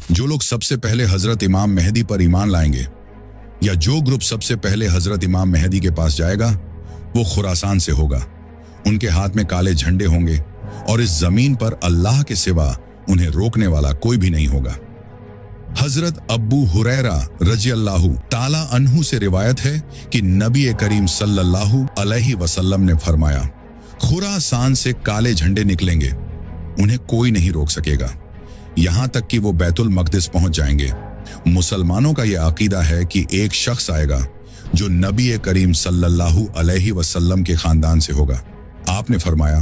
जो लोग सबसे पहले हजरत इमाम मेहदी पर ईमान लाएंगे, या जो ग्रुप सबसे पहले हजरत इमाम मेहदी के पास जाएगा, वो खुरासान से होगा। उनके हाथ में काले झंडे होंगे और इस जमीन पर अल्लाह के सिवा उन्हें रोकने वाला कोई भी नहीं होगा। हजरत अब्बू हुरैरा रजी अल्लाहु ताला अन्हु से रिवायत है कि नबी करीम सल्लल्लाहु अलैहि वसल्लम ने फरमाया, खुरासान से काले झंडे निकलेंगे, उन्हें कोई नहीं रोक सकेगा, यहां तक कि वो बैतुल मक़दिस पहुंच जाएंगे। मुसलमानों का यह अकीदा है कि एक शख्स आएगा जो नबी करीम सल्लल्लाहु अलैहि वसल्लम के खानदान से होगा। आपने फरमाया,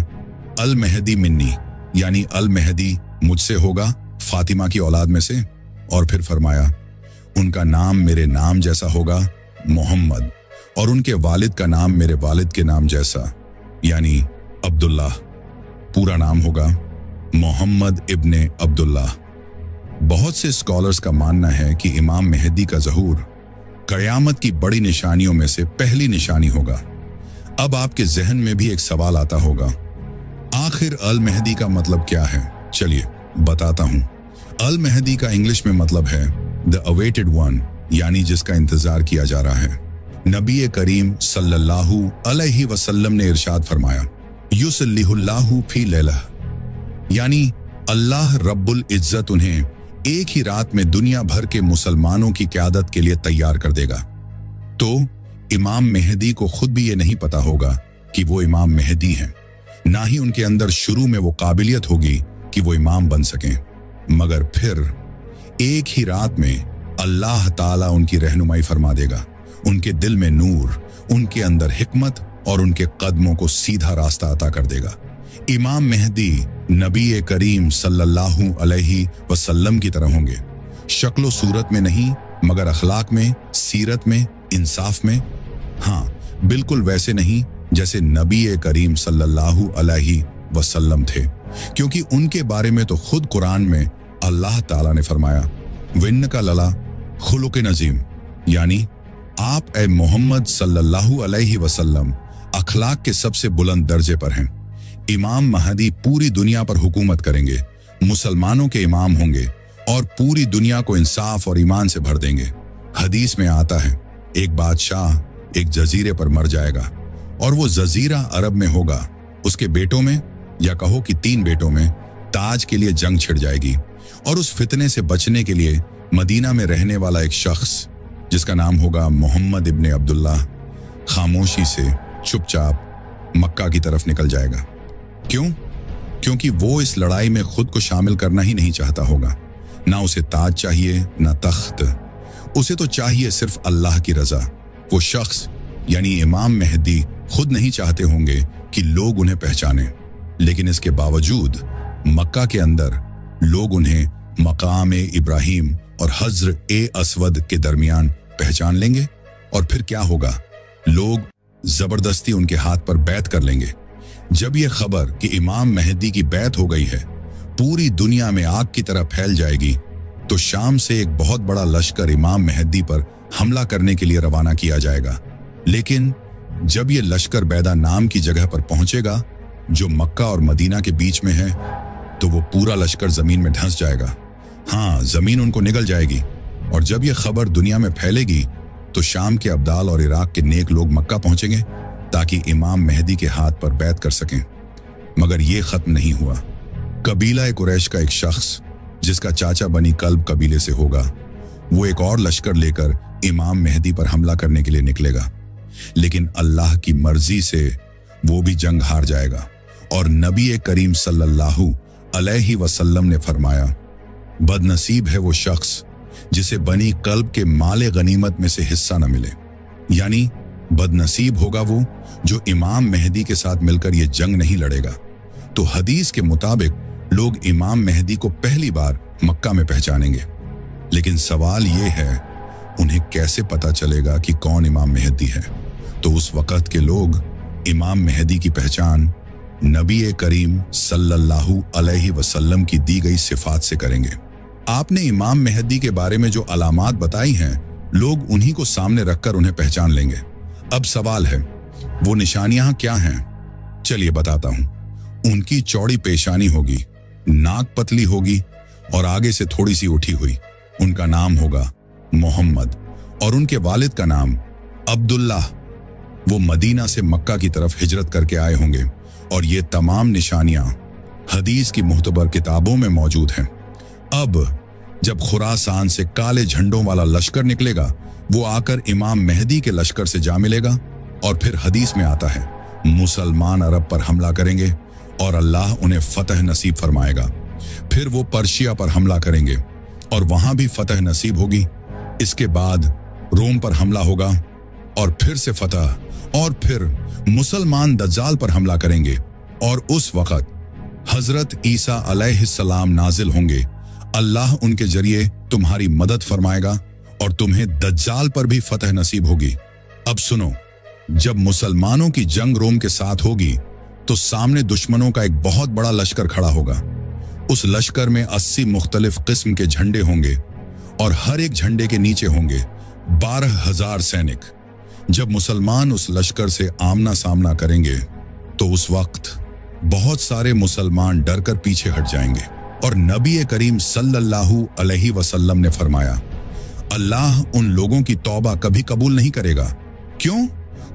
अल मेहदी मिन्नी, यानी अल मेहदी मुझसे होगा, फातिमा की औलाद में से। और फिर फरमाया, उनका नाम मेरे नाम जैसा होगा, मोहम्मद, और उनके वालिद का नाम मेरे वालिद के नाम जैसा, यानी अब्दुल्लाह। पूरा नाम होगा मोहम्मद इब्ने अब्दुल्लाह। बहुत से स्कॉलर्स का मानना है कि इमाम मेहदी का ज़हूर क़यामत की बड़ी निशानियों में से पहली निशानी होगा। अब आपके जहन में भी एक सवाल आता होगा, आखिर अल मेहदी का मतलब क्या है? चलिए बताता हूं। अल मेहदी का इंग्लिश में मतलब है द अवेटेड वन, यानी जिसका इंतजार किया जा रहा है। नबी करीम सल्लल्लाहु अलैहि वसल्लम ने इरशाद फरमाया, युसल्लिहुल्लाहु फी लैला, यानी अल्लाह रब्बुल इज्जत उन्हें एक ही रात में दुनिया भर के मुसलमानों की क़यादत के लिए तैयार कर देगा। तो इमाम मेहदी को खुद भी ये नहीं पता होगा कि वो इमाम मेहदी हैं, ना ही उनके अंदर शुरू में वो काबिलियत होगी कि वो इमाम बन सकें, मगर फिर एक ही रात में अल्लाह ताला उनकी रहनुमाई फरमा देगा। उनके दिल में नूर, उनके अंदर हिकमत और उनके कदमों को सीधा रास्ता अता कर देगा। इमाम मेहदी नबी करीम सल्लल्लाहु अलैहि वसल्लम की तरह होंगे, शक्लो सूरत में नहीं मगर अखलाक में, सीरत में, इंसाफ में। हाँ, बिल्कुल वैसे नहीं जैसे नबी करीम सल्लल्लाहु अलैहि वसल्लम थे, क्योंकि उनके बारे में तो खुद कुरान में अल्लाह ताला ने फरमाया, विन्नका लला खुलुक़ नज़ीम, यानी आप ए मोहम्मद सल्लल्लाहु अलैहि वसल्लम अखलाक के सबसे बुलंद दर्जे पर हैं। इमाम महदी पूरी दुनिया पर हुकूमत करेंगे, मुसलमानों के इमाम होंगे और पूरी दुनिया को इंसाफ और ईमान से भर देंगे। हदीस में आता है, एक बादशाह एक जजीरे पर मर जाएगा और वो जजीरा अरब में होगा। उसके बेटों में, या कहो कि 3 बेटों में, ताज के लिए जंग छिड़ जाएगी और उस फितने से बचने के लिए मदीना में रहने वाला एक शख्स जिसका नाम होगा मोहम्मद इब्ने अब्दुल्लाह, खामोशी से चुपचाप मक्का की तरफ निकल जाएगा। क्यों? क्योंकि वो इस लड़ाई में खुद को शामिल करना ही नहीं चाहता होगा। ना उसे ताज चाहिए, ना तख्त, उसे तो चाहिए सिर्फ अल्लाह की रजा। वो शख्स यानी इमाम मेहदी खुद नहीं चाहते होंगे कि लोग उन्हें पहचानें, लेकिन इसके बावजूद मक्का के अंदर लोग उन्हें मकाम इब्राहिम और हज्र ए असवद के दरमियान पहचान लेंगे। और फिर क्या होगा? लोग जबरदस्ती उनके हाथ पर बैत कर लेंगे। जब यह खबर कि इमाम मेहदी की बैत हो गई है पूरी दुनिया में आग की तरह फैल जाएगी, तो शाम से एक बहुत बड़ा लश्कर इमाम मेहदी पर हमला करने के लिए रवाना किया जाएगा। लेकिन जब यह लश्कर बैदा नाम की जगह पर पहुंचेगा जो मक्का और मदीना के बीच में है, तो वो पूरा लश्कर जमीन में धंस जाएगा। हाँ, जमीन उनको निगल जाएगी। और जब यह खबर दुनिया में फैलेगी तो शाम के अब्दाल और इराक के नेक लोग मक्का पहुंचेंगे ताकि इमाम मेहदी के हाथ पर बैत कर सकें। मगर यह खत्म नहीं हुआ। कबीला कुरैश का एक शख्स जिसका चाचा बनी कल्ब कबीले से होगा, वो एक और लश्कर लेकर इमाम मेहदी पर हमला करने के लिए निकलेगा। लेकिन अल्लाह की मर्जी से वो भी जंग हार जाएगा। और नबी करीम सल्लल्लाहु अलैहि वसल्लम ने फरमाया, बदनसीब है वो शख्स जिसे बनी कल्ब के माले गनीमत में से हिस्सा न मिले। यानी बदनसीब होगा वो जो इमाम मेहदी के साथ मिलकर ये जंग नहीं लड़ेगा। तो हदीस के मुताबिक लोग इमाम मेहदी को पहली बार मक्का में पहचानेंगे। लेकिन सवाल ये है, उन्हें कैसे पता चलेगा कि कौन इमाम मेहदी है? तो उस वक़्त के लोग इमाम मेहदी की पहचान नबी करीम सल्लल्लाहु अलैहि वसल्लम की दी गई सिफात से करेंगे। आपने इमाम मेहदी के बारे में जो अलामात बताई हैं, लोग उन्हीं को सामने रखकर उन्हें पहचान लेंगे। अब सवाल है, वो निशानियां क्या हैं? चलिए बताता हूं। उनकी चौड़ी पेशानी होगी, नाक पतली होगी, और आगे से थोड़ी सी उठी हुई। उनका नाम होगा मोहम्मद और उनके वालिद का नाम अब्दुल्लाह। वो मदीना से मक्का की तरफ हिजरत करके आए होंगे और ये तमाम निशानियां हदीस की मुहतबर किताबों में मौजूद हैं। अब जब खुरासान से काले झंडों वाला लश्कर निकलेगा, वो आकर इमाम मेहदी के लश्कर से जा मिलेगा और फिर हदीस में आता है मुसलमान अरब पर हमला करेंगे और अल्लाह उन्हें फतह नसीब फरमाएगा। फिर वो पर्शिया पर हमला करेंगे और वहां भी फतह नसीब होगी। इसके बाद रोम पर हमला होगा और फिर से फतह, और फिर मुसलमान दज्जाल पर हमला करेंगे और उस वक़्त हजरत ईसा अलैहिस्सलाम नाजिल होंगे। अल्लाह उनके जरिए तुम्हारी मदद फरमाएगा और तुम्हें दज्जाल पर भी फतह नसीब होगी। अब सुनो, जब मुसलमानों की जंग रोम के साथ होगी तो सामने दुश्मनों का एक बहुत बड़ा लश्कर खड़ा होगा। उस लश्कर में 80 मुख्तलिफ किस्म के झंडे होंगे और हर एक झंडे के नीचे होंगे 12,000 सैनिक। जब मुसलमान उस लश्कर से आमना सामना करेंगे तो उस वक्त बहुत सारे मुसलमान डर कर पीछे हट जाएंगे और नबी करीम सल्लल्लाहु अलैहि वसल्लम ने फरमाया, अल्लाह उन लोगों की तौबा कभी कबूल नहीं करेगा। क्यों?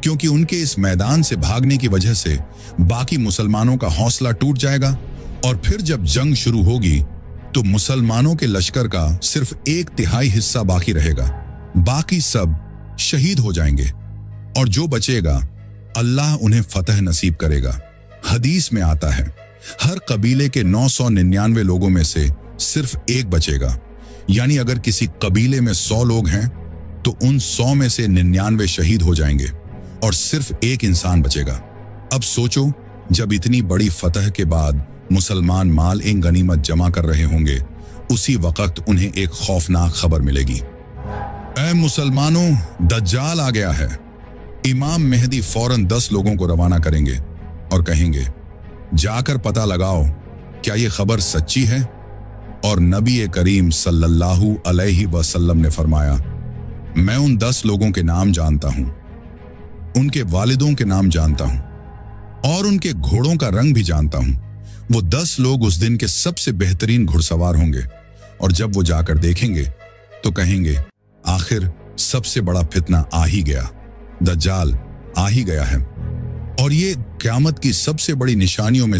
क्योंकि उनके इस मैदान से भागने की वजह से बाकी मुसलमानों का हौसला टूट जाएगा और फिर जब जंग शुरू होगी तो मुसलमानों के लश्कर का सिर्फ 1/3 हिस्सा बाकी रहेगा, बाकी सब शहीद हो जाएंगे और जो बचेगा अल्लाह उन्हें फतह नसीब करेगा। हदीस में आता है हर कबीले के 999 लोगों में से सिर्फ एक बचेगा। यानी अगर किसी कबीले में 100 लोग हैं तो उन 100 में से 99 शहीद हो जाएंगे और सिर्फ एक इंसान बचेगा। अब सोचो, जब इतनी बड़ी फतह के बाद मुसलमान माल इन गनीमत जमा कर रहे होंगे, उसी वक्त उन्हें एक खौफनाक खबर मिलेगी। ऐ मुसलमानों, दज्जाल आ गया है। इमाम मेहदी फौरन 10 लोगों को रवाना करेंगे और कहेंगे, जाकर पता लगाओ क्या ये खबर सच्ची है। और नबी करीम सल्लल्लाहु अलैहि वसल्लम ने फरमाया, मैं उन 10 लोगों के नाम जानता हूं, उनके वालिदों के नाम जानता हूं और उनके घोड़ों का रंग भी जानता हूं। वो 10 लोग उस दिन के सबसे बेहतरीन घुड़सवार होंगे और जब वो जाकर देखेंगे तो कहेंगे, आखिर सबसे बड़ा फितना आ ही गया, दज्जाल आ ही गया है। और ये क़यामत की सबसे बड़ी निशानियों में